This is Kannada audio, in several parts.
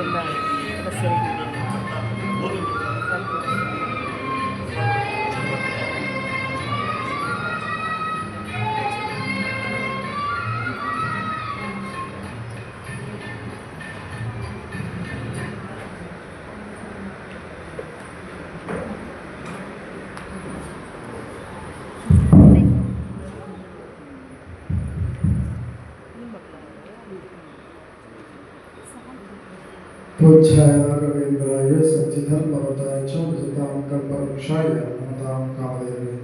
ಎಲ್ಲ ಸದಸ್ಯರಿಗೆ पूज्याय राघवेन्द्राय सच्चिधर्मरताय च भजतां कल्पवृक्षाय नमतां कामधेनवे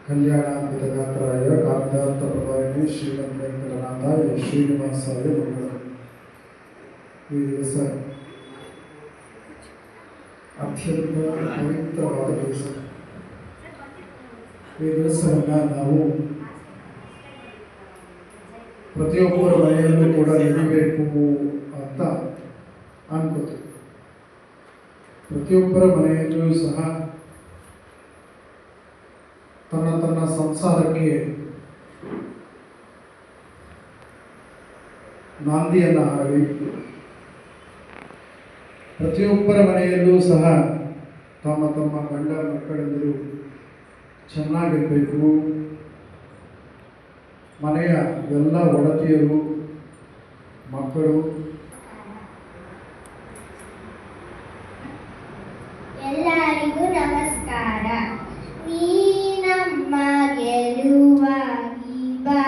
कल्याणान्वितगात्राय कामितार्थप्रदायिने श्रीमद्वेङ्कटनाथाय श्रीनिवासाय मंगलम्। ಈ ದಿವಸ ಅತ್ಯಂತ ಪವಿತ್ರವಾದ ದಿವಸ. ಈ ದಿವಸವನ್ನು ನಾವು ಪ್ರತಿಯೊಬ್ಬರ ಮನೆಯಲ್ಲೂ ಕೂಡ ನಡಿಬೇಕು ಅಂತ ಅನ್ಕೋತೀವಿ. ಪ್ರತಿಯೊಬ್ಬರ ಮನೆಯಲ್ಲೂ ಸಹ ತನ್ನ ತನ್ನ ಸಂಸಾರಕ್ಕೆ ನಾಂದಿಯನ್ನು ಹಾಡಿ ಪ್ರತಿಯೊಬ್ಬರ ಮನೆಯಲ್ಲೂ ಸಹ ತಮ್ಮ ತಮ್ಮ ಗಂಡ ಮಕ್ಕಳೆಂದರು ಚೆನ್ನಾಗಿರಬೇಕು, ಮನೆಯ ಎಲ್ಲ ಒಡತಿಯರು ಮಕ್ಕಳು ಎಲ್ಲರಿಗೂ ನಮಸ್ಕಾರ. ನೀನಮ್ಮ ಗೆಲುವಾಗಿ ಬಾ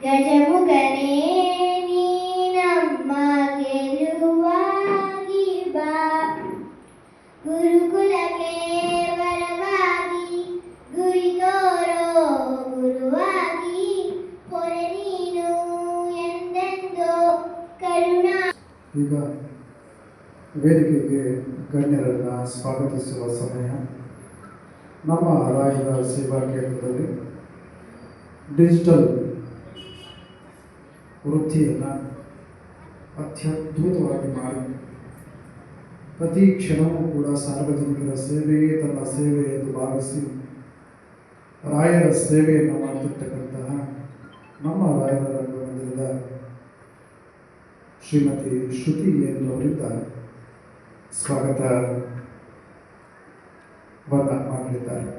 ಗಜಮುಖನೇ, ನೀನಮ್ಮ ಗೆಲುವಾಗಿ ಬಾ ಗುರುಕುಲಕ್ಕೆ ವರವಾಗಿ ಗುರಿ ತೋರೋ ಗುರುವಾಗಿ ಹೊರೆ ನೀನು ಎಂದೆಂದೋ ಕರುಣಾ. ಈಗ ವೇದಿಕೆಗೆ ಗಣ್ಯರನ್ನು ಸ್ವಾಗತಿಸುವ ಸಮಯ. ನಮ್ಮ ರಾಯರ ಸೇವಾ ಕೇಂದ್ರದಲ್ಲಿ ಡಿಜಿಟಲ್ ವೃತ್ತಿಯನ್ನು ಅತ್ಯದ್ಭುತವಾಗಿ ಮಾಡಿ ಪ್ರತಿ ಕ್ಷಣವೂ ಕೂಡ ಸಾರ್ವಜನಿಕರ ಸೇವೆಯೇ ತನ್ನ ಸೇವೆ ಎಂದು ಭಾವಿಸಿ ರಾಯರ ಸೇವೆಯನ್ನು ಮಾಡುತ್ತಿರ್ತಕ್ಕಂತಹ ನಮ್ಮ ರಾಯರ ರಂಗಮಂದಿರದ ಶ್ರೀಮತಿ ಶ್ರುತಿ ಎನ್ನುವರಿಂದ ಸ್ವಾಗತವನ್ನು ಮಾಡಲಿದ್ದಾರೆ.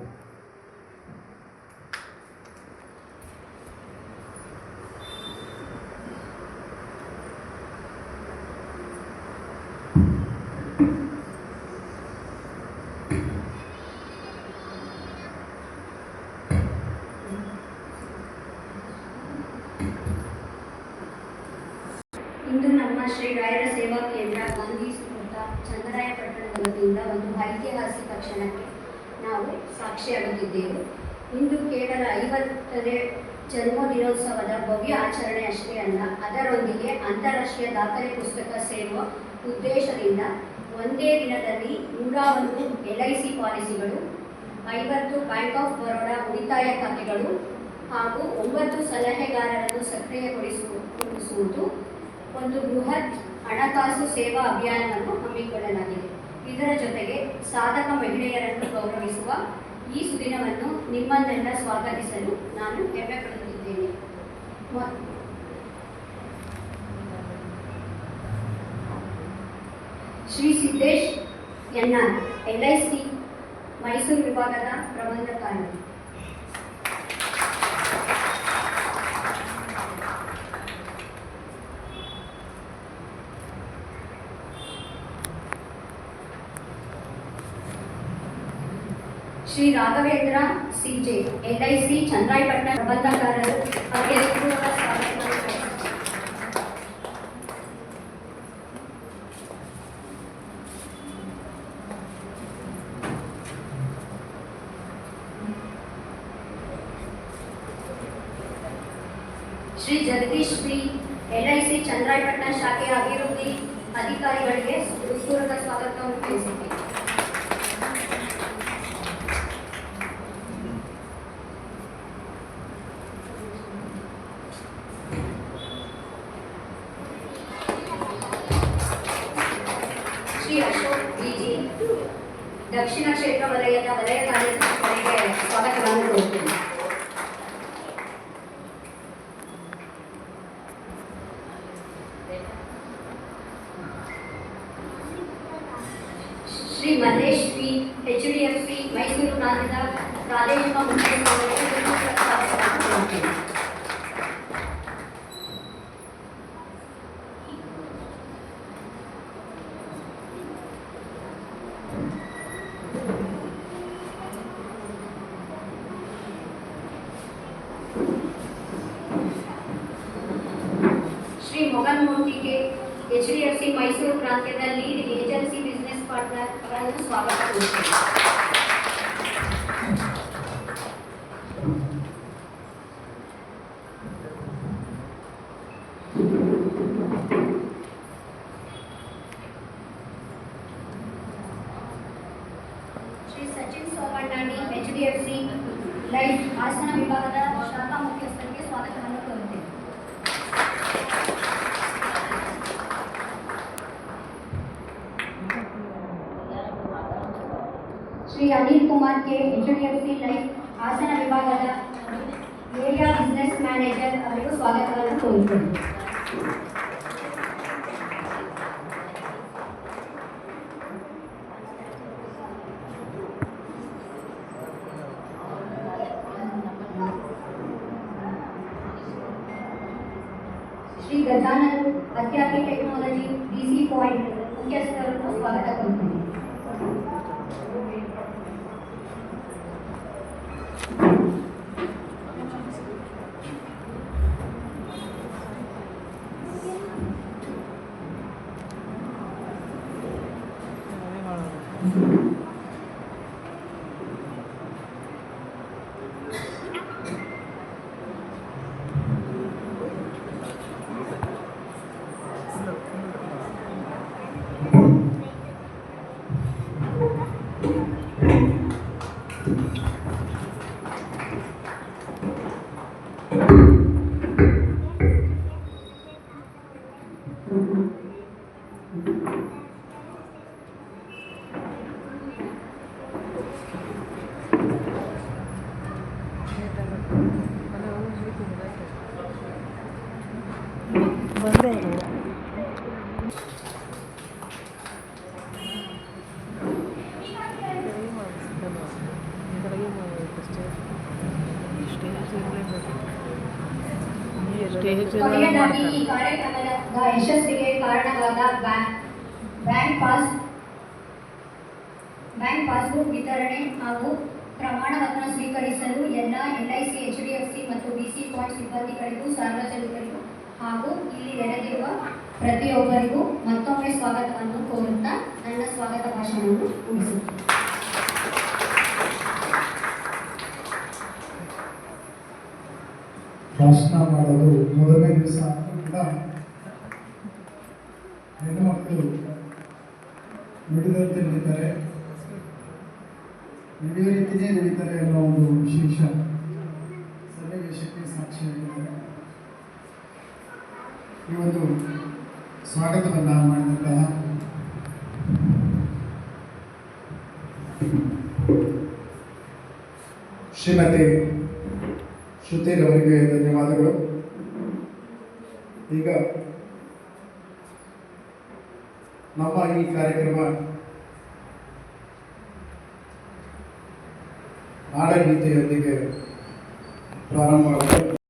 ಇಂದು ನಮ್ಮ ಶ್ರೀ ರಾಯರ ಸೇವಾ ಕೇಂದ್ರ ಗಾಂಧಿ ಸುತ್ತ ಚಂದ್ರಾಯಪಟ್ಟಣದ ವತಿಯಿಂದ ಒಂದು ಐತಿಹಾಸಿಕ ಕ್ಷಣಕ್ಕೆ ನಾವು ಸಾಕ್ಷಿಯಾಗುತ್ತಿದ್ದೇವೆ. ಇಂದು ಕೇವಲ 50ನೇ ಜನ್ಮದಿನೋತ್ಸವದ ಭವ್ಯ ಆಚರಣೆ ಅಷ್ಟೇ ಅಲ್ಲ, ಅದರೊಂದಿಗೆ ಅಂತಾರಾಷ್ಟ್ರೀಯ ದಾಖಲೆ ಪುಸ್ತಕ ಸೇರುವ ಉದ್ದೇಶದಿಂದ ಒಂದೇ ದಿನದಲ್ಲಿ 101 LIC ಪಾಲಿಸಿಗಳು, 50 ಬ್ಯಾಂಕ್ ಆಫ್ ಬರೋಡಾ ಉಳಿತಾಯ ಖಾತೆಗಳು ಹಾಗೂ 9 ಸಲಹೆಗಾರರನ್ನು ಸಕ್ರಿಯಗೊಳಿಸುವುದು ಒಂದು ಬೃಹತ್ ಹಣಕಾಸು ಸೇವಾ ಅಭಿಯಾನವನ್ನು ಹಮ್ಮಿಕೊಳ್ಳಲಾಗಿದೆ. ಇದರ ಜೊತೆಗೆ ಸಾಧಕ ಮಹಿಳೆಯರನ್ನು ಗೌರವಿಸುವ ಈ ಸುದಿನವನ್ನು ನಿಮ್ಮನ್ನೆಲ್ಲ ಸ್ವಾಗತಿಸಲು ನಾನು ಹೆಮ್ಮೆ ಪಡುತ್ತಿದ್ದೇನೆ. ಶ್ರೀ ಸಿದ್ದೇಶ್ ಎನ್ಆರ್, LIC ಮೈಸೂರು ವಿಭಾಗದ ಪ್ರಬಂಧಕಾರರು. ಶ್ರೀ ರಾಘವೇಂದ್ರ CJ, LIC ಚಂದ್ರಾಯಪಟ್ಟಣ ಪ್ರಬಂಧಕಾರರು. ಶ್ರೀ ಜಗದೀಶ್ ಬಿ, LIC ಚಂದ್ರಾಯಪಟ್ಟಣ ಶಾಖೆಯ ಅಭಿವೃದ್ಧಿ ಅಧಿಕಾರಿಗಳಿಗೆ ಹೃತ್ಪೂರ್ವಕ ಸ್ವಾಗತವನ್ನು ತಿಳಿಸುತ್ತೇನೆ. ಶ್ರೀ ಅಶೋಕ್ BG, ದಕ್ಷಿಣ ಕ್ಷೇತ್ರ ವಲಯದ ವಲಯ ಕಾರ್ಯದರ್ಶಿಗಳಿಗೆ ಸ್ವಾಗತವನ್ನು ಕೋರುತ್ತೇನೆ. ಶ್ರೀ ಮಲ್ಲೇಶ್ ವಿ HDFC ಮೈಸೂರು ಪ್ರಾಂತ್ಯದ ಪ್ರಾದೇಶಿಕ ಮುಖ್ಯಸ್ಥರಿಗೆ ಸ್ವಾಗತ ಕೋರುತ್ತೇನೆ. ಶ್ರೀ ಮೊಗನ್ ಮೂರ್ತಿ ಕೆ HDFC ಮೈಸೂರು ಪ್ರಾಂತ್ಯದ ಲೀಡ್ ಏಜೆನ್ಸಿ ಬಿಸಿನೆಸ್ ಪಾರ್ಟ್ನರ್ ಅವರನ್ನು ಸ್ವಾಗತ ಕೋರುತ್ತೇನೆ. Shri Sachin Somanna D HDFC life Hassan ವಿಭಾಗದ ಶಾಖಾ ಮುಖ್ಯಸ್ಥರಿಗೆ ಸ್ವಾಗತವನ್ನು ಕೋರುತ್ತೇನೆ. Shri Anil Kumar K HDFC life Hassan ವಿಭಾಗದ ಏರಿಯಾ ಬಿಸಿನೆಸ್ ಮ್ಯಾನೇಜರ್ ಅವರಿಗೂ ಸ್ವಾಗತವನ್ನು ಕೋರುತ್ತೇನೆ. Shri Gajanan Adhyapi technology BC point ಮುಖ್ಯಸ್ಥರನ್ನು ಸ್ವಾಗತ ಕೋರುತ್ತೇನೆ. ಕೊನೆಯದಾಗಿ ಈ ಕಾರ್ಯಕ್ರಮದ ಯಶಸ್ಸಿಗೆ ಕಾರಣವಾದ ಬ್ಯಾಂಕ್ ಪಾಸ್ಬುಕ್ ವಿತರಣೆ ಹಾಗೂ ಪ್ರಮಾಣ ಪತ್ರ ಸ್ವೀಕರಿಸಲು ಎಲ್ಲ LIC HDFC ಮತ್ತು BC ಪಾಯಿಂಟ್ ಸಿಬ್ಬಂದಿಗಳಿಗೂ ಸಾರ್ವಜನಿಕರಿಗೂ ಹಾಗೂ ಇಲ್ಲಿ ನೆರೆದಿರುವ ಪ್ರತಿಯೊಬ್ಬರಿಗೂ ಮತ್ತೊಮ್ಮೆ ಸ್ವಾಗತವನ್ನು ಕೋರುತ್ತಾ ನನ್ನ ಸ್ವಾಗತ ಭಾಷಣವನ್ನು ಮುಗಿಸುತ್ತೇನೆ. ಭಾಷಣ ಮಾಡೋದು ಮೊದಲನೇ ದಿವಸ ಕೂಡ ಹೆಣ್ಣುಮಕ್ಕಳು ನುಡಿದಂತೆ ನಡೀತಾರೆ, ನಡೆಯುವ ರೀತಿಯೇ ನಡೀತಾರೆ ಅನ್ನೋ ಒಂದು ವಿಶೇಷ ಸನ್ನಿವೇಶಕ್ಕೆ ಸಾಕ್ಷಿಯಾಗಿದೆ. ಈ ಒಂದು ಸ್ವಾಗತವನ್ನು ಮಾಡಿದಂತಹ ಶ್ರೀಮತಿ ಶ್ರುತಿರವರಿಗೆ ಧನ್ಯವಾದಗಳು. ಈಗ ನಮ್ಮ ಈ ಕಾರ್ಯಕ್ರಮ ನಾಡಗೀತೆಯೊಂದಿಗೆ ಪ್ರಾರಂಭವಾಗಿದೆ.